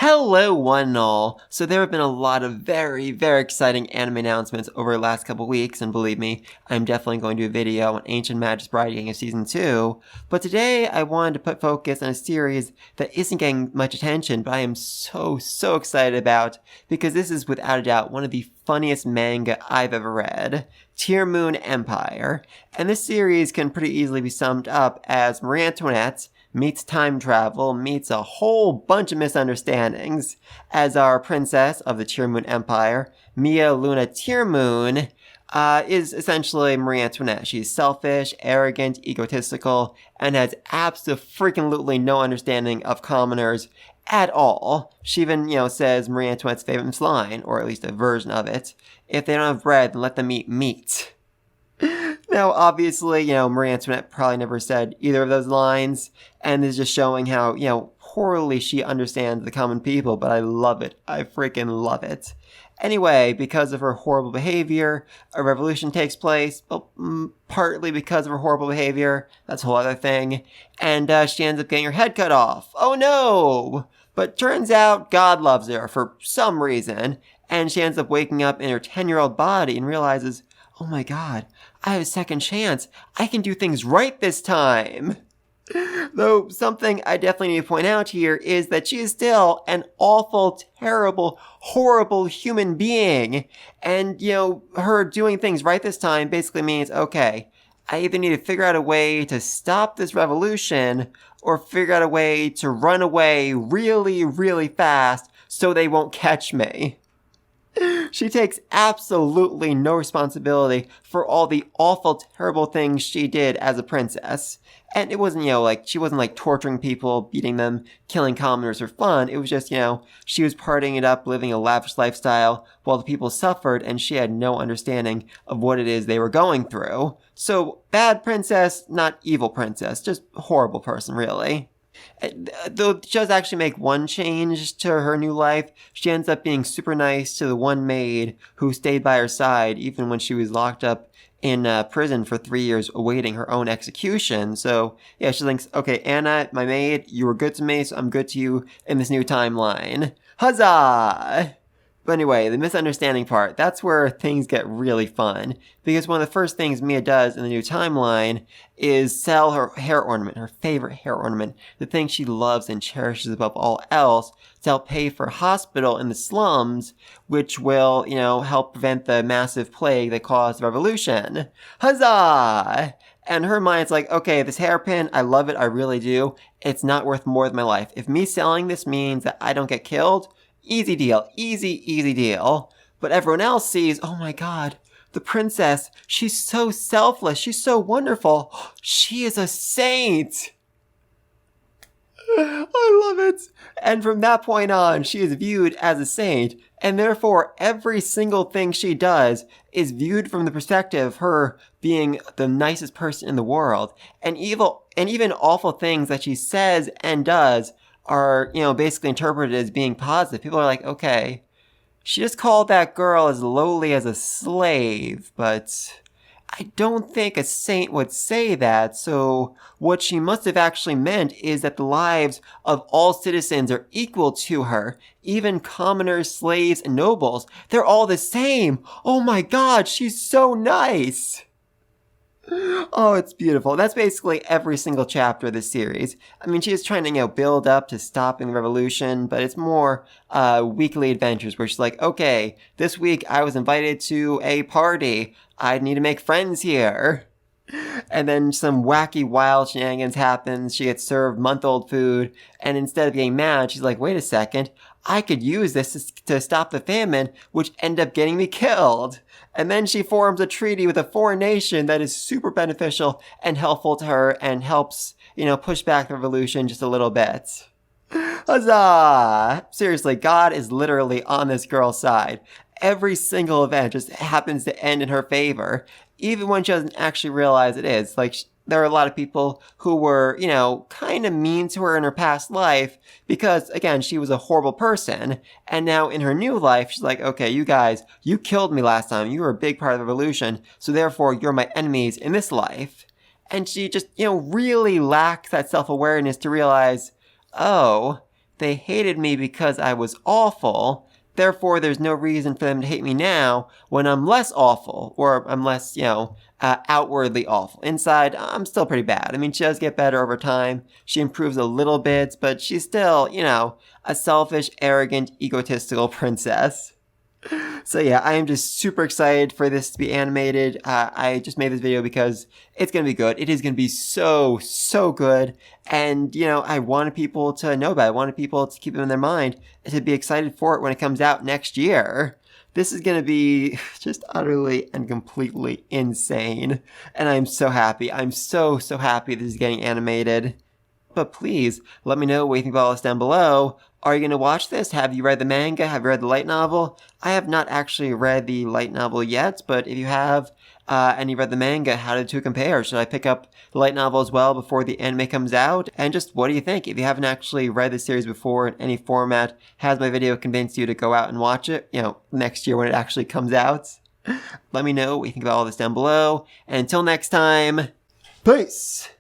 Hello, one and all. So there have been a lot of very, very exciting anime announcements over the last couple weeks, and believe me, I'm definitely going to do a video on Ancient Magus Bride getting a Season 2. But today, I wanted to put focus on a series that isn't getting much attention, but I am so excited about, because this is without a doubt one of the funniest manga I've ever read, Tearmoon Empire. And this series can pretty easily be summed up as Marie Antoinette meets time travel, meets a whole bunch of misunderstandings, as our princess of the Tearmoon Empire, Mia Luna Tearmoon, is essentially Marie Antoinette. She's selfish, arrogant, egotistical, and has absolutely no understanding of commoners at all. She even, says Marie Antoinette's famous line, or at least a version of it: if they don't have bread, then let them eat meat. Now, obviously, Marie Antoinette probably never said either of those lines, and is just showing how, poorly she understands the common people, but I love it. I freaking love it. Anyway, because of her horrible behavior, a revolution takes place, well, partly because of her horrible behavior, that's a whole other thing, and she ends up getting her head cut off. Oh no! But turns out God loves her for some reason, and she ends up waking up in her 10-year-old body and realizes, oh my god, I have a second chance. I can do things right this time. Though something I definitely need to point out here is that she is still an awful, terrible, horrible human being. And, her doing things right this time basically means, okay, I either need to figure out a way to stop this revolution or figure out a way to run away really, really fast so they won't catch me. She takes absolutely no responsibility for all the awful, terrible things she did as a princess. And it wasn't, she wasn't torturing people, beating them, killing commoners for fun. It was just, she was partying it up, living a lavish lifestyle while the people suffered, and she had no understanding of what it is they were going through. So, bad princess, not evil princess, just horrible person, really. Though she does actually make one change to her new life, she ends up being super nice to the one maid who stayed by her side even when she was locked up in prison for 3 years awaiting her own execution. So, yeah, she thinks, okay, Anna, my maid, you were good to me, so I'm good to you in this new timeline. Huzzah! But anyway, the misunderstanding part, that's where things get really fun. Because one of the first things Mia does in the new timeline is sell her hair ornament, her favorite hair ornament, the thing she loves and cherishes above all else, to help pay for a hospital in the slums, which will, help prevent the massive plague that caused the revolution. Huzzah! And her mind's like, okay, this hairpin, I love it, I really do. It's not worth more than my life. If me selling this means that I don't get killed, easy deal, easy deal. But everyone else sees, oh my god, the princess, she's so selfless, she's so wonderful, she is a saint. I love it. And from that point on, she is viewed as a saint, and therefore every single thing she does is viewed from the perspective of her being the nicest person in the world. And even awful things that she says and does are, basically interpreted as being positive. People are like, okay, she just called that girl as lowly as a slave, but I don't think a saint would say that, so what she must have actually meant is that the lives of all citizens are equal to her. Even commoners, slaves, and nobles, they're all the same. Oh my god, she's so nice! Oh, it's beautiful. That's basically every single chapter of this series. I mean, she's trying to, build up to stopping the revolution, but it's more weekly adventures where she's like, okay, this week I was invited to a party. I need to make friends here. And then some wacky, wild shenanigans happens. She gets served month-old food, and instead of getting mad, she's like, wait a second, I could use this to stop the famine, which ended up getting me killed. And then she forms a treaty with a foreign nation that is super beneficial and helpful to her and helps, push back the revolution just a little bit. Huzzah! Seriously, God is literally on this girl's side. Every single event just happens to end in her favor, even when she doesn't actually realize it is. There are a lot of people who were, kind of mean to her in her past life because, again, she was a horrible person. And now in her new life, she's like, okay, you guys, you killed me last time. You were a big part of the revolution. So therefore, you're my enemies in this life. And she just, really lacks that self-awareness to realize, oh, they hated me because I was awful. Therefore, there's no reason for them to hate me now when I'm less awful, or I'm less, outwardly awful. Inside, I'm still pretty bad. I mean, she does get better over time. She improves a little bit, but she's still, a selfish, arrogant, egotistical princess. So yeah, I am just super excited for this to be animated. I just made this video because it's going to be good. It is going to be so, so good. And, I wanted people to know about it. I wanted people to keep it in their mind and to be excited for it when it comes out next year. This is going to be just utterly and completely insane. And I'm so happy. I'm so, so happy this is getting animated. But please, let me know what you think about all this down below. Are you going to watch this? Have you read the manga? Have you read the light novel? I have not actually read the light novel yet, but if you have, and you read the manga, how do the two compare? Should I pick up the light novel as well before the anime comes out? And just what do you think? If you haven't actually read the series before in any format, has my video convinced you to go out and watch it, next year when it actually comes out? Let me know what you think about all this down below. And until next time, peace!